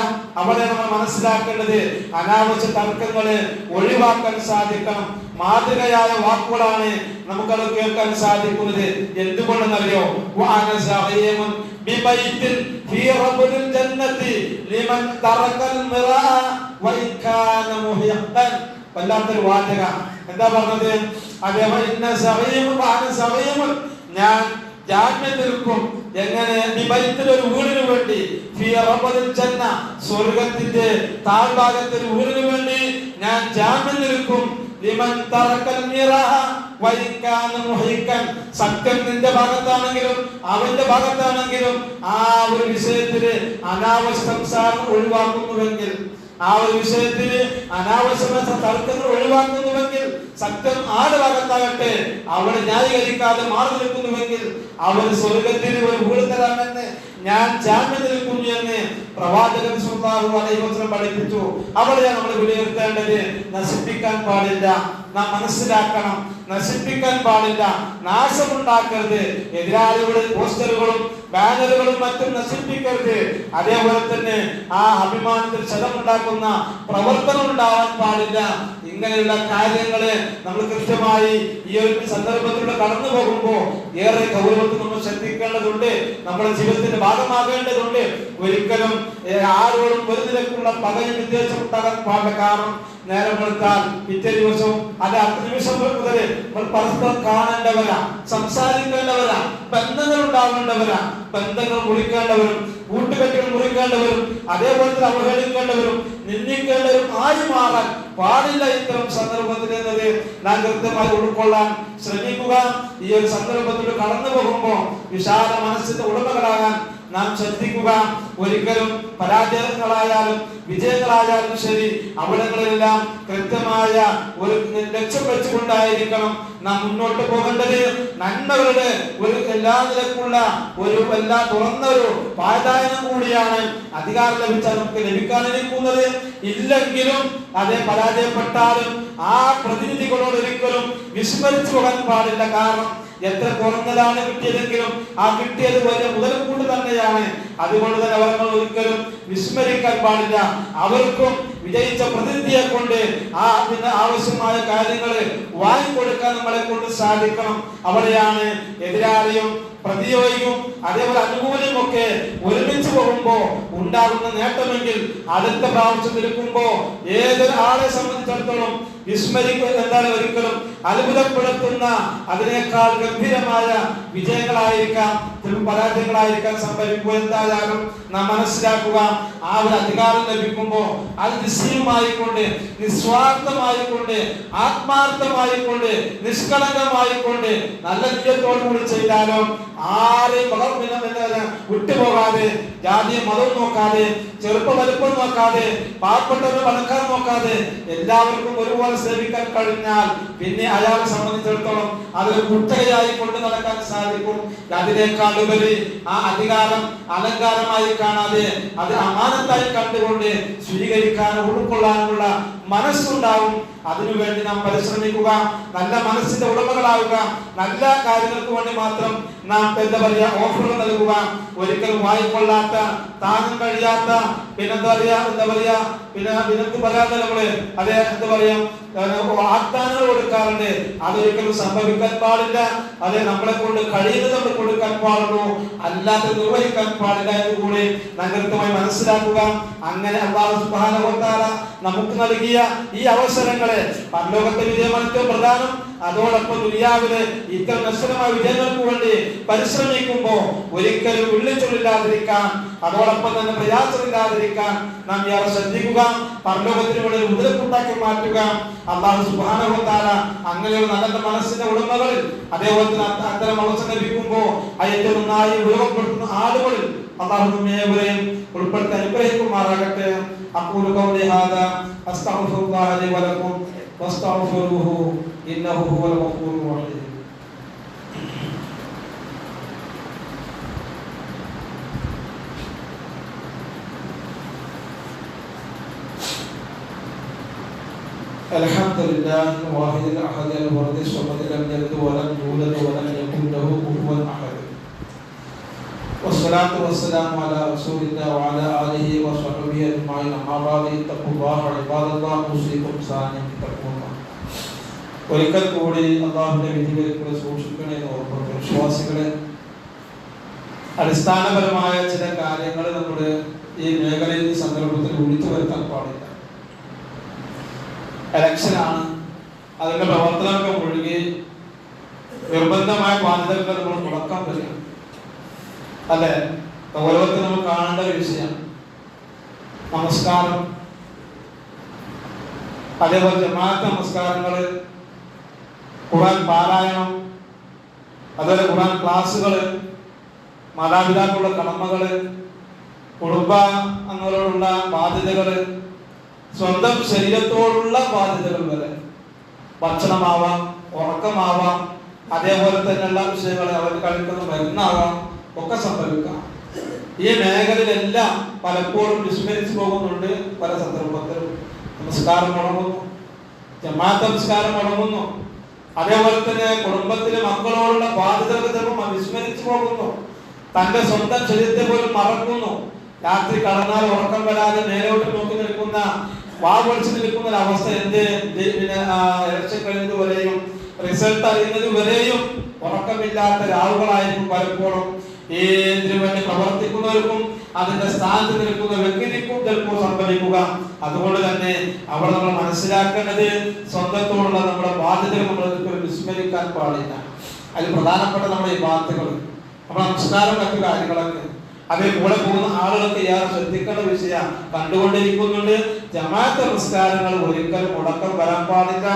അവിടെ നമ്മൾ മനസ്സിലാക്കേണ്ടത് അനാവശ്യ തർക്കങ്ങള് ഒഴിവാക്കാൻ സാധിക്കണം. മാതൃകയായ വാക്കുകളാണ് നമുക്കത് കേൾക്കാൻ സാധിക്കുന്നത്. എന്തുകൊണ്ടെന്നറിയോ? വല്ലാത്തൊരു വാചക. എന്താ പറഞ്ഞത്? ഞാൻ ജാമ്യം നിൽക്കും. എങ്ങനെ? ഒരു വീടിന് വേണ്ടി, സ്വർഗത്തിന്റെ താഴ്ഭാഗത്തെ ഒരു വീടിന് വേണ്ടി ഞാൻ ജാമ്യം നിൽക്കും. സത്യം നിന്റെ ഭാഗത്താണെങ്കിലും അവന്റെ ഭാഗത്താണെങ്കിലും ആ ഒരു വിഷയത്തില് അനാവശ്യ സംസാരം ഒഴിവാക്കുന്നുവെങ്കിൽ, ആ ഒരു വിഷയത്തിൽ അനാവശ്യമായ തർക്കങ്ങൾ ഒഴിവാക്കുന്നുവെങ്കിൽ, സത്യം ആരുടെ ഭാഗത്താകട്ടെ അവിടെ ന്യായീകരിക്കാതെ മാറി നിൽക്കുന്നുവെങ്കിൽ അവർ സ്വർഗത്തിൽ ഒരു വീട് തരാമെന്ന് ഞാൻ ജാമ്യം നിൽക്കുന്നു എന്ന് പ്രവാചകൻ സ്വല്ലല്ലാഹു അലൈഹി വസല്ലം പഠിപ്പിച്ചു. അവിടെയാണ് നമ്മൾ വിലയിരുത്തേണ്ടത്. നശിപ്പിക്കാൻ പാടില്ല, നാം മനസ്സിലാക്കണം. നശിപ്പിക്കാൻ പാടില്ല, നാശമുണ്ടാക്കരുത്. എതിരാളികളുടെ പോസ്റ്ററുകളും ബാനറുകളും മറ്റും നശിപ്പിക്കരുത്. അതേപോലെ തന്നെ ആ അഭിമാനത്തിൽ ക്ഷതമുണ്ടാക്കുന്ന പ്രവർത്തനം ഉണ്ടാവാൻ പാടില്ല. ഇങ്ങനെയുള്ള കാര്യങ്ങള് നമ്മൾ കൃത്യമായി ഈ ഒരു സന്ദർഭത്തിലൂടെ കടന്നു പോകുമ്പോൾ ഏറെ ഗൗരവത്തിൽ നമ്മൾ ശ്രദ്ധിക്കേണ്ടതുണ്ട്, നമ്മുടെ ജീവിതത്തിന്റെ ഭാഗമാകേണ്ടതുണ്ട്. ഒരിക്കലും ആരോടും ഒരു നിലക്കുള്ള പകയും വിദ്വേഷം ഉണ്ടാകാൻ പാടില്ല. കാരണം നേരം വെളുത്താൽ പിറ്റേ ദിവസവും അത് അടുത്ത നിമിഷം മുതൽ നമ്മൾ പരസ്പരം കാണേണ്ടവരാ, സംസാരിക്കേണ്ടവരാ, ബന്ധങ്ങൾ ഉണ്ടാവേണ്ടവരാ. ബന്ധങ്ങൾ മുറിക്കേണ്ടവരും കൂട്ടുകെട്ടുകൾ മുറിക്കേണ്ടവരും അതേപോലെ തന്നെ അവഹേളിക്കേണ്ടവരും നിന്ദിക്കേണ്ടവരും ആയി മാറാൻ പാടില്ല ഇത്തരം സന്ദർഭത്തിൽ എന്നത് നാം കൃത്യമായി ഉൾക്കൊള്ളാൻ ശ്രമിക്കുക. ഈ ഒരു സന്ദർഭത്തിൽ കടന്നു പോകുമ്പോൾ വിശാല മനസ്സിന്റെ ഉടമകളാകാൻ നാം ശ്രദ്ധിക്കുക. ഒരിക്കലും പരാജയങ്ങളായാലും വിജയങ്ങളായാലും ശരി, അവിടങ്ങളിലെല്ലാം കൃത്യമായ ഒരു ലക്ഷ്യം വെച്ചുകൊണ്ടായിരിക്കണം നാം മുന്നോട്ട് പോകേണ്ടത്. നന്മകളുടെ ഒരു എല്ലാ നിലക്കുള്ള ഒരു എല്ലാ തുറന്ന ഒരു പാതായനം കൂടിയാണ് അധികാരം ലഭിച്ചാൽ നമുക്ക് ലഭിക്കാനിരിക്കുന്നത്. ഇല്ലെങ്കിലും അതേ പരാജയപ്പെട്ടാലും ആ പ്രതിനിധികളോട് ഒരിക്കലും വിസ്മരിച്ചു പോകാൻ പാടില്ല. കാരണം എത്ര കുറഞ്ഞതാണ് കിട്ടിയതെങ്കിലും ആ കിട്ടിയത് വലിയ മുതൽക്കൂട്ട് തന്നെയാണ്. അതുകൊണ്ട് തന്നെ അവർ ഒരിക്കലും വിസ്മരിക്കാൻ പാടില്ല. അവർക്കും വിജയിച്ച പ്രതിനിധിയെ കൊണ്ട് അതിന് ആവശ്യമായ കാര്യങ്ങൾ വാങ്ങിക്കൊടുക്കാൻ നമ്മളെ കൊണ്ട് സാധിക്കണം. അവിടെയാണ് എതിരാളിയും പ്രതിയോഗിയും അതേപോലെ അനുകൂലവും ഒക്കെ ഒരുമിച്ച് പോകുമ്പോ ഉണ്ടാകുന്ന നേട്ടമെങ്കിൽ അടുത്ത പ്രാവശ്യം നിൽക്കുമ്പോ ഏതൊരു ആളെ സംബന്ധിച്ചിടത്തോളം എന്താണ് ഒരിക്കലും അത്ഭുതപ്പെടുത്തുന്ന അതിനേക്കാൾ ഗംഭീരമായ വിജയങ്ങളായിരിക്കാം, പരാജയങ്ങളായിരിക്കാൻ സംഭവിക്കുക. എന്താ എന്തായാലും നാം മനസ്സിലാക്കുക, ആ ഒരു അധികാരം ലഭിക്കുമ്പോൾ അത് നിശ്ചയമായിക്കൊണ്ട്, നിസ്വാർത്ഥമായിക്കൊണ്ട്, ആത്മാർത്ഥമായിക്കൊണ്ട്, നിഷ്കളങ്കമായിക്കൊണ്ട്, നല്ല നിയത്തോടു കൂടി ചെയ്താലും ആരെയും വിട്ടുപോകാതെ, ജാതിയും മതവും നോക്കാതെ, ചെറുപ്പ വലുപ്പം നോക്കാതെ, പാവപ്പെട്ടവരും പണക്കാർ നോക്കാതെ എല്ലാവർക്കും ഒരുപോലെ സേവിക്കാൻ കഴിഞ്ഞാൽ പിന്നെ അയാളെ സംബന്ധിച്ചിടത്തോളം അതൊരു കുത്തകയായി കൊണ്ടു നടക്കാൻ സാധിക്കും. അതിനേക്കാൾ ഉപരി ആ അധികാരം അലങ്കാരമായി കാണാതെ അത് അമാനത്തായി കണ്ടുകൊണ്ട് സ്വീകരിക്കാനും ഉൾക്കൊള്ളാനുമുള്ള മനസ്സുണ്ടാവും. അതിനുവേണ്ടി നാം പരിശ്രമിക്കുക, നല്ല മനസ്സിന്റെ ഉടമകളാവുക, നല്ല കാര്യങ്ങൾക്ക് വേണ്ടി മാത്രം നാം എന്താ പറയാ ഓഫറുകൾ നൽകുക. ഒരിക്കലും വായിക്കൊള്ളാത്ത, താങ്ങാൻ കഴിയാത്ത, പിന്നെന്താ പറയാ പിന്നെ പറയാതെ നമ്മള് അതേ എന്താ പറയാ വാഗ്ദാനങ്ങൾ കൊടുക്കാറുണ്ട്. അതൊരിക്കലും സംഭവിക്കാൻ പാടില്ല. അത് നമ്മളെ കൊണ്ട് കഴിയുന്നത് നമ്മൾ കൊടുക്കാൻ പാടുള്ളൂ, അല്ലാതെ നിർവഹിക്കാൻ പാടില്ല എന്ന് കൂടി നഗരമായി മനസ്സിലാക്കുക. അങ്ങനെ അല്ലാഹു സുബ്ഹാനഹു വ തആല നമുക്ക് നൽകിയ ഈ അവസരങ്ങളെ പരലോകത്തെ വിജയമാണ് ഏറ്റവും പ്രധാനം. അതോടൊപ്പം ദുനിയാവിലെ ഇത്തരം നശ്വരമായ വിജയങ്ങൾക്ക് വേണ്ടി പരിശ്രമിക്കുമ്പോൾ ഒരിക്കലും ഉള്ളിച്ചൊല്ലില്ലാതിരിക്കാൻ, അതോടൊപ്പം തന്നെ പ്രയാസമില്ലാതിരിക്കാൻ നാം ഏറെ ശ്രദ്ധിക്കുക. പരലോകത്തിന് വേണ്ടി മുതൽക്കൂട്ടാക്കി മാറ്റുക. അല്ലാഹു സുബ്ഹാനഹു വ തആല അങ്ങനെയുള്ള നല്ല മനസ്സിന്റെ ഉടമകളിൽ, അതേപോലെ തന്നെ അത്തരം അവസരം ലഭിക്കുമ്പോൾ ഏറ്റവും നന്നായി ഉപയോഗപ്പെടുത്തുന്ന ആളുകളിൽ അല്ലാഹു നമ്മേവരെയും ഉൾപ്പെടുത്തി അനുഗ്രഹിക്കുമാറാകട്ടെ. അഖൂലു ഖൗലി ഹാദാ അസ്തഗ്ഫിറുല്ലാഹ ലി വ ലക്കും വസ്തഗ്ഫിറുഹു ഇന്നഹു ഹുവൽ ഗഫൂറുർ റഹീം. അൽഹംദുലില്ലാഹി വാഹിദിൽ അഹദിൽ വറദിൽ സ്വമദിൽ ലം യലിദ് വലം യൂലദ് വലം യകുൻ ലഹു കുഫുവൻ അഹദ്. والصلاة والسلام على رسول الله وعلى آله وصحبه أجمعين. أما بعد اتقوا الله عباد الله أوصيكم ثانيا بتقوى الله. ഒരിക്കൽ കൂടി അല്ലാഹുവിന്റെ വിധികളെ സൂക്ഷിക്കണേ എന്ന് ഓർമ്മപ്പെടുത്തുന്നു. വിശ്വാസികളെ, അടിസ്ഥാനപരമായ ചില കാര്യങ്ങൾ നമ്മുടെ ഈ മേഖലയിൽ ഈ സന്ദർഭത്തിൽ വിളിച്ചു വരുത്താൻ പാടില്ല. ഇലക്ഷനാണ്, അതിന്റെ പ്രവർത്തനമൊക്കെ മുഴുകി നിർബന്ധമായ ബാധ്യതകൾ നമ്മൾ മുടക്കാൻ പറ്റില്ല, അല്ലെ? ഗൗരവത്തിൽ നമ്മൾ കാണേണ്ട ഒരു വിഷയം നമസ്കാരം, അതേപോലെ ജമാഅത്ത് നമസ്കാരങ്ങള്, ഖുർആൻ പാരായണം, അതുപോലെ ഖുർആൻ ക്ലാസ്സുകള്, മാതാപിതാക്കളുടെ കടമകള്, കുടുംബാംഗങ്ങളോടുള്ള ബാധ്യതകള്, സ്വന്തം ശരീരത്തോടുള്ള ബാധ്യതകൾ വരെ, ഭക്ഷണമാവാം, ഉറക്കമാവാം, അതേപോലെ തന്നെയുള്ള വിഷയങ്ങൾ, അവർ കഴിക്കുന്ന മരുന്നാവാം, ഒക്കെ സംഭവിക്കാം. ഈ മേഖലയിലെല്ലാം പലപ്പോഴും വിസ്മരിച്ചു പോകുന്നുണ്ട്. പല സന്ദർഭത്തിലും നമസ്കാരം മുടങ്ങുന്നു, ജമാഅത്ത് നമസ്കാരം മുടങ്ങുന്നു, അതേപോലെ തന്നെ കുടുംബത്തിലെ മക്കളോടുള്ള ബാധ്യതകൾ ചിലപ്പോൾ വിസ്മരിച്ചു പോകുന്നു. തന്റെ സ്വന്തം ശരീരത്തെ പോലും മറക്കുന്നു. രാത്രി കടന്നാൽ ഉറക്കം വരാതെ നേരോട്ട് നോക്കി നിൽക്കുന്ന, വാവൊളിച്ചു നിൽക്കുന്ന ഒരു അവസ്ഥ. എന്ത് ഇലക്ഷൻ കഴിഞ്ഞത് വരെയും റിസൾട്ട് അറിയുന്നത് വരെയും ഉറക്കമില്ലാത്ത രാവുകളായിരിക്കും പലപ്പോഴും. ഇതിനു വേണ്ടി പ്രവർത്തിക്കുന്നവർക്കും അതിന്റെ സ്ഥാനത്ത് നിൽക്കുന്ന വ്യക്തിക്കും ചിലപ്പോൾ സംഭവിക്കുക. അതുകൊണ്ട് തന്നെ അവിടെ നമ്മൾ മനസ്സിലാക്കേണ്ടത് സ്വന്തത്തോടുള്ള നമ്മുടെ ബാധ്യതകൾ നമ്മൾ വിസ്മരിക്കാൻ പാടില്ല. അതിൽ പ്രധാനപ്പെട്ട നമ്മുടെ ഈ ബാധ്യതകൾ, നമ്മുടെ നമസ്കാരം, മറ്റു കാര്യങ്ങളൊക്കെ അതിൽ കൂടെ പോകുന്ന ആളുകൾക്ക് ഏറെ ശ്രദ്ധിക്കേണ്ട വിഷയം കണ്ടുകൊണ്ടിരിക്കുന്നുണ്ട്. ജമാഅത്ത് നമസ്കാരങ്ങൾ ഒരിക്കലും മുടക്കം വരാൻ പാടില്ല.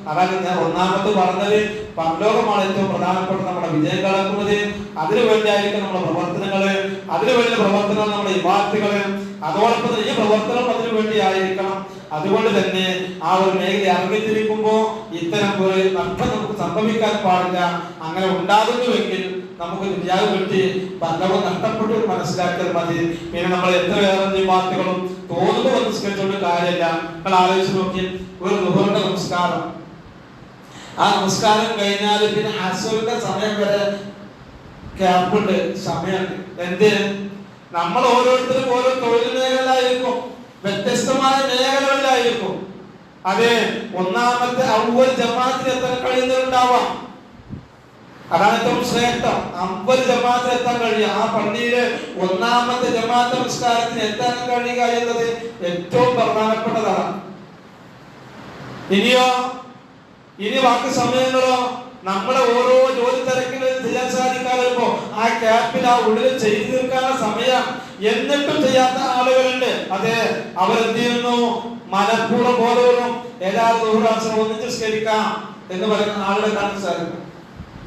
അതാണ് ഞാൻ ഒന്നാമത് പറഞ്ഞത്. പരലോകമാണ് ഏറ്റവും പ്രധാനപ്പെട്ട നമ്മുടെ വിജയം കളക്കുന്നത്. അതിനു വേണ്ടിയായിരിക്കും നമ്മുടെ പ്രവർത്തനങ്ങള്, അതിനുവേണ്ടി പ്രവർത്തനങ്ങൾ, നമ്മുടെ ഇബാദത്തുകള്, അതോടൊപ്പം ഈ പ്രവർത്തനം അതിനു വേണ്ടി ആയിരിക്കണം. അതുകൊണ്ട് തന്നെ ആ ഒരു മേഖല ഇറങ്ങിത്തിരിക്കുമ്പോ ഇത്തരം ഒരു നഷ്ടം നമുക്ക് സംഭവിക്കാൻ പാടില്ല. അങ്ങനെ ഉണ്ടാകുന്നുവെങ്കിൽ നമുക്ക് ദുനിയാവ് കിട്ടി പരലോകം നഷ്ടപ്പെട്ടു മനസ്സിലാക്കിയാൽ മതി. പിന്നെ നമ്മൾ എത്രയേറെ വാർത്തകളും തോന്നുന്നു നിസ്കരിച്ചുകൊണ്ട് കാര്യമില്ല. നമ്മൾ ആലോചിച്ച് നോക്കി, ഒരു ദുഹറിന്റെ നമസ്കാരം, ആ നമസ്കാരം കഴിഞ്ഞാൽ പിന്നെ അസുറിന്റെ സമയം വരെ ക്യാമ്പുണ്ട്, സമയമുണ്ട്. എന്ത്? നമ്മൾ ഓരോരുത്തരും ഓരോ തൊഴിൽ മേഖലയിലായിരിക്കും, വ്യത്യസ്തമായ മേഖലകളിലായിരിക്കും. അതെ, ഒന്നാമത്തെ അവ്വൽ ജമാഅത്തിൽ എത്താൻ കഴിയുന്നവരുണ്ടാവാം. അതാണ് ഏറ്റവും ശ്രേഷ്ഠം. 50 ജമാഅത്തിൽ എത്താൻ കഴിയുക, ആ പള്ളിയിലെ ഒന്നാമത്തെ ജമാഅത്ത് നമസ്കാരത്തിന് എത്താൻ കഴിയുക എന്നത് ഏറ്റവും പ്രധാനപ്പെട്ടതാണ്. ഇനി ബാക്കി സമയങ്ങളോ നമ്മളെ ഓരോ ജോലി തിരക്കിലും ചെയ്യാൻ സാധിക്കാതെ വരുമ്പോ ആ ക്യാപ്പിൽ ആ ഉള്ളിൽ ചെയ്തു തീർക്കാനുള്ള സമയം എന്നിട്ടും ചെയ്യാത്ത ആളുകളുണ്ട്. അതെ, അവരെന്ത് ചെയ്യുന്നു? മനഃപൂർവ്വം ബോധപൂർവ്വം ഏതാനും ഒന്നിച്ച് സ്കരിക്കാം എന്ന് പറയുന്ന ആളുകളെ കാണാൻ സാധിക്കും.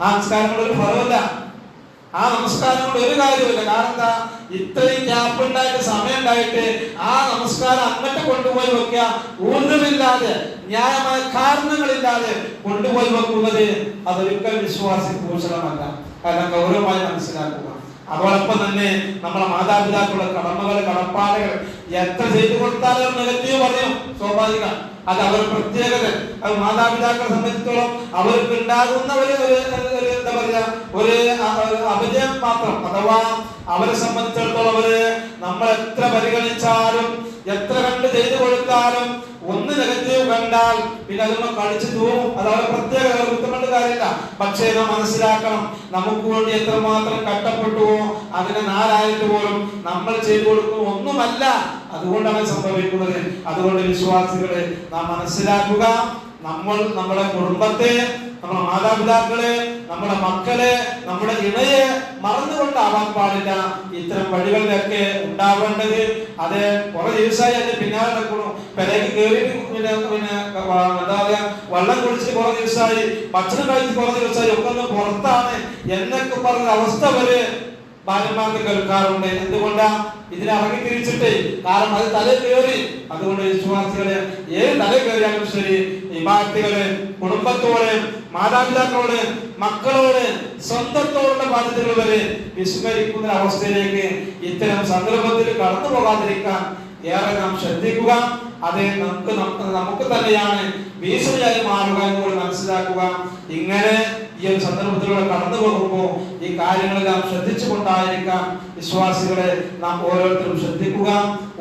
ആ നമസ്കാരങ്ങൾ ഒരു ഫലമല്ല, ആ നമസ്കാരം കൊണ്ട് ഒരു കാര്യമില്ല. കാരണം എന്താ? ഇത്രയും ഗ്യാപ്പ് ഉണ്ടായിട്ട്, സമയം ഉണ്ടായിട്ട് ആ നമസ്കാരം അങ്ങോട്ട് കൊണ്ടുപോയി വെക്കുക, ഊർജ്ജമില്ലാതെ ന്യായമായ കാരണങ്ങളില്ലാതെ കൊണ്ടുപോയി വെക്കുന്നത് അതൊരിക്കലും വിശ്വാസി ഭൂഷണമല്ല. കാരണം ഗൗരവമായി മനസ്സിലാക്കുക. അതോടൊപ്പം തന്നെ നമ്മളെ മാതാപിതാക്കളുടെ കടമകൾ, കടപ്പാടുകൾ എത്ര ചെയ്തു കൊടുത്താലും നെഗറ്റീവ് പറയും, സ്വാഭാവികം. അത് അവരുടെ പ്രത്യേകത. അത് മാതാപിതാക്കളെ സംബന്ധിച്ചിടത്തോളം അവർക്ക് ഉണ്ടാകുന്ന എന്താ പറയാ, ഒരു അപജയം മാത്രം. അഥവാ അവരെ സംബന്ധിച്ചിടത്തോളം അവര് നമ്മൾ എത്ര പരിഗണിച്ചാലും എത്ര കണ്ട് ചെയ്തു കൊടുത്താലും ഒന്ന് നെഗറ്റീവ് കണ്ടാൽ പിന്നെ അതൊന്നും കളിച്ചു തോന്നും. അത് അവരുടെ പ്രത്യേകത, കുറ്റപ്പെട്ട കാര്യമില്ല. പക്ഷേ നാം മനസ്സിലാക്കണം, നമുക്ക് വേണ്ടി എത്രമാത്രം കഷ്ടപ്പെട്ടുവോ അതിനെ 4 പോലും നമ്മൾ ചെയ്തു കൊടുക്കുന്നത് ഒന്നുമല്ല. അതുകൊണ്ടാണ് സംഭവിക്കുന്നത്. അതുകൊണ്ട് വിശ്വാസികളെ നാം മനസ്സിലാക്കുക, നമ്മൾ നമ്മുടെ കുടുംബത്തെ, നമ്മുടെ മാതാപിതാക്കളെ, നമ്മുടെ മക്കളെ, നമ്മുടെ ഇണയെ മറന്നുകൊണ്ടാവാൻ പാടില്ല. ഇത്തരം വഴികളിലൊക്കെ ഉണ്ടാവേണ്ടത്. അത് കുറെ ദിവസമായി അതിന്റെ പിന്നാലെ നടക്കണം. പെരേക്ക് കയറി എന്താ പറയാ, വെള്ളം കുടിച്ചിട്ട് കുറെ ദിവസമായി, ഭക്ഷണം കഴിച്ച് കുറെ ദിവസമായി, ഒക്കെ ഒന്ന് പുറത്താണ് എന്നൊക്കെ പറഞ്ഞ അവസ്ഥ വരെ ഭാര്യമാർക്ക് കേൾക്കാറുണ്ട്. എന്തുകൊണ്ടാ? ഇതിനെ ഇറങ്ങി തിരിച്ചിട്ട്. കാരണം അത് തല കയറി. അതുകൊണ്ട് വിശ്വാസികളെ ഏത് തല കയറിയാലും ശരി, ഇബാദത്തുകള് കുടുംബത്തോട്, മാതാപിതാക്കളോട്, മക്കളോട്, സ്വന്തത്തോടുള്ള ബാധ്യതകൾ വരെ വിസ്മരിക്കുന്ന അവസ്ഥയിലേക്ക് ഇത്തരം സന്ദർഭത്തിൽ കടന്നു പോകാതിരിക്കാൻ ഏറെ നാം ശ്രദ്ധിക്കുക. അത് നമുക്ക് തന്നെയാണ് ഭീഷണിയായി മാറുക എന്ന് മനസ്സിലാക്കുക. ഇങ്ങനെ ഈ ഒരു സന്ദർഭത്തിലൂടെ കടന്നു പോകുമ്പോൾ ഈ കാര്യങ്ങളെല്ലാം ശ്രദ്ധിച്ചുകൊണ്ടായിരിക്കാം വിശ്വാസികളെ നാം ഓരോരുത്തരും ശ്രദ്ധിക്കുക,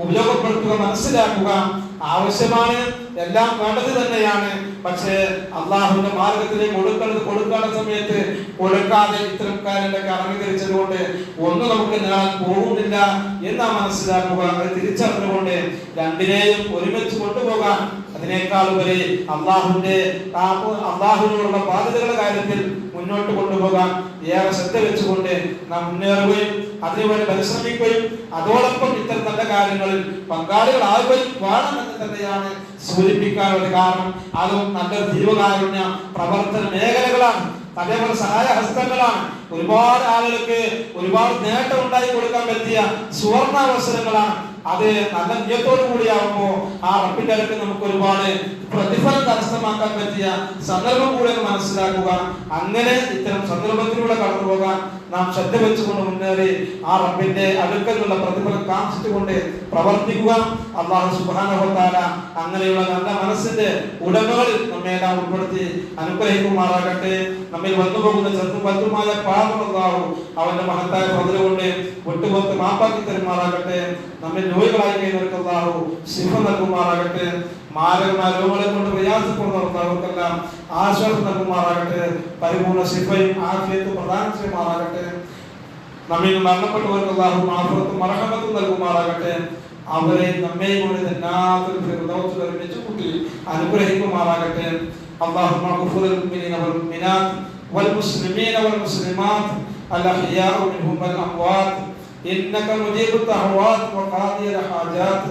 ഉപയോഗപ്പെടുത്തുക, മനസ്സിലാക്കുക. ആവശ്യമാണ്, എല്ലാം വേണ്ടത് തന്നെയാണ്. പക്ഷേ അള്ളാഹുവിന്റെ മാർഗത്തിലേക്ക് കൊടുക്കേണ്ട സമയത്ത് കൊടുക്കാതെ ഇത്തരം കാര്യങ്ങളൊക്കെ ഇറങ്ങിത്തിരിച്ചത് കൊണ്ട് ഒന്നും നമുക്ക് നേടാൻ പോകുന്നില്ല എന്ന് മനസ്സിലാക്കുക. അത് തിരിച്ചറിഞ്ഞുകൊണ്ട് രണ്ടിനെയും ഒരുമിച്ച് കൊണ്ടുപോകാൻ, അതിനേക്കാൾ ഉപരി അള്ളാഹുവിനോടുള്ള ബാധ്യതകളുടെ കാര്യത്തിൽ മുന്നോട്ട് കൊണ്ടുപോകാൻ ഏറെ ശ്രദ്ധ വെച്ചുകൊണ്ട് നാം മുന്നേറുകയും അതിനുവേണ്ടി പരിശ്രമിക്കുകയും അതോടൊപ്പം ഇത്തരം നല്ല കാര്യങ്ങളിൽ പങ്കാളികളാകുകയും വേണമെന്ന് തന്നെയാണ് സൂചിപ്പിക്കാനുള്ള കാരണം. അതും നല്ലൊരു ജീവകാരുണ്യ പ്രവർത്തന മേഖലകളാണ്, അതേപോലെ സഹായ ഹസ്തങ്ങളാണ്. ഒരുപാട് ആളുകൾക്ക് ഒരുപാട് നേട്ടം ഉണ്ടായി കൊടുക്കാൻ പറ്റിയ സുവർണ അവസരങ്ങളാണ്. അത് നല്ല നിയത്തോടു കൂടിയാവുമ്പോ ആ റബ്ബിന്റെ അടുത്ത് നമുക്ക് ഒരുപാട് പ്രതിഫലം കരസ്ഥമാക്കാൻ പറ്റിയ സന്ദർഭം കൂടെ മനസ്സിലാക്കുക. അങ്ങനെ ഇത്തരം സന്ദർഭത്തിലൂടെ കടന്നു പോകാൻ നാം ശ്രദ്ധ വെച്ചുകൊണ്ട് മുന്നേറി ആ റബ്ബിന്റെ അടുക്കലുള്ള പ്രതിഫലം കാണിച്ചുകൊണ്ട് പ്രവർത്തിക്കുക. അല്ലാഹു സുബ്ഹാനഹു വ തആല അങ്ങനെയുള്ള നല്ല മനസ്സിന്റെ ഉടമകളിൽ നമ്മെല്ലാം ഉൾപ്പെടുത്തി അനുഗ്രഹിക്കുമാറാകട്ടെ. നമ്മിൽ വന്നുപോകുന്ന ചെറുതും വലുതുമായ പാപങ്ങൾ അല്ലാഹു അവന്റെ മഹത്തായ ഫദ്ൽ കൊണ്ട് വിട്ടുപുറത്ത് മാപ്പാക്കി തരുമാറാകട്ടെ. നമ്മിൽ രോഗികളായി കഴിയുന്നവർക്ക് അല്ലാഹു ശിഫ നൽകുമാറാകട്ടെ. മാരകമായ രോഗങ്ങളെ കൊണ്ട് പ്രയാസപ്പെടുന്നവർക്കെല്ലാം ആശ്വാസം നൽകുമാറാകട്ടെ. പരിപൂർണ്ണ ശിഫയും ആഫിയത്തും പ്രദാനം ചെയ്യുമാറാകട്ടെ. നമ്മിൽ മരണപ്പെട്ടവർക്ക് അല്ലാഹു മാഫറത്തും മർഹമത്തും നൽകുമാറാകട്ടെ. അവരെ നമ്മെയും കൊണ്ട് ജന്നാത്തുൽ ഫിർദൗസിൽ ഒരുമിച്ച് കൂട്ടി അനുഗ്രഹിക്കുമാറാകട്ടെ. اللهم اغفر للمؤمنين والمؤمنات والمسلمين والمسلمات الأحياء منهم والأموات إنك مجيب الدعوات وقاضي الحاجات.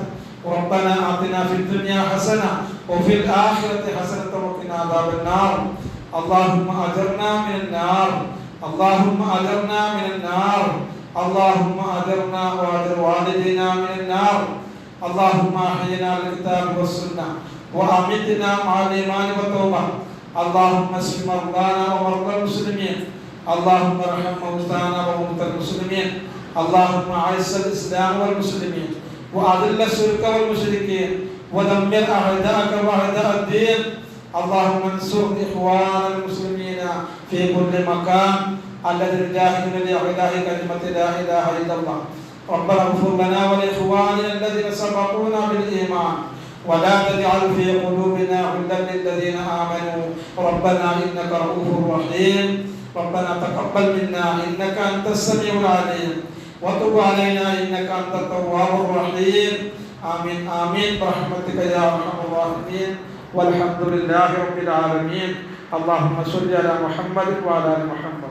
ربنا آتنا في الدنيا حسنة وفي الآخرة حسنة وقنا عذاب النار. اللهم أجرنا من النار، اللهم أجرنا من النار، اللهم أجرنا وأجر والدينا من النار. اللهم أحينا بالكتاب والسنة وأمتنا مع الإيمان والتوبة. اللهم اشف مرضانا ومرضى المسلمين. اللهم ارحم موتانا وموتى المسلمين. اللهم أعز الإسلام والمسلمين وأذل الشرك والمشركين ودمر أعداءك وأعداء الدين. اللهم انصر إخوان المسلمين في كل مكان الذين جاهدون لإعلاء كلمة لا إله إلا الله. ربنا اغفر لنا ولإخواننا الذين سبقونا بالإيمان ولا تجعل في قلوبنا غلا للذين آمنوا ربنا إنك رؤوف رحيم. ربنا تقبل منا إنك أنت السميع العليم وتب علينا إنك أنت التواب الرحيم. آمين آمين برحمتك يا أرحم الراحمين والحمد لله رب العالمين. اللهم صل على محمد وعلى ال محمد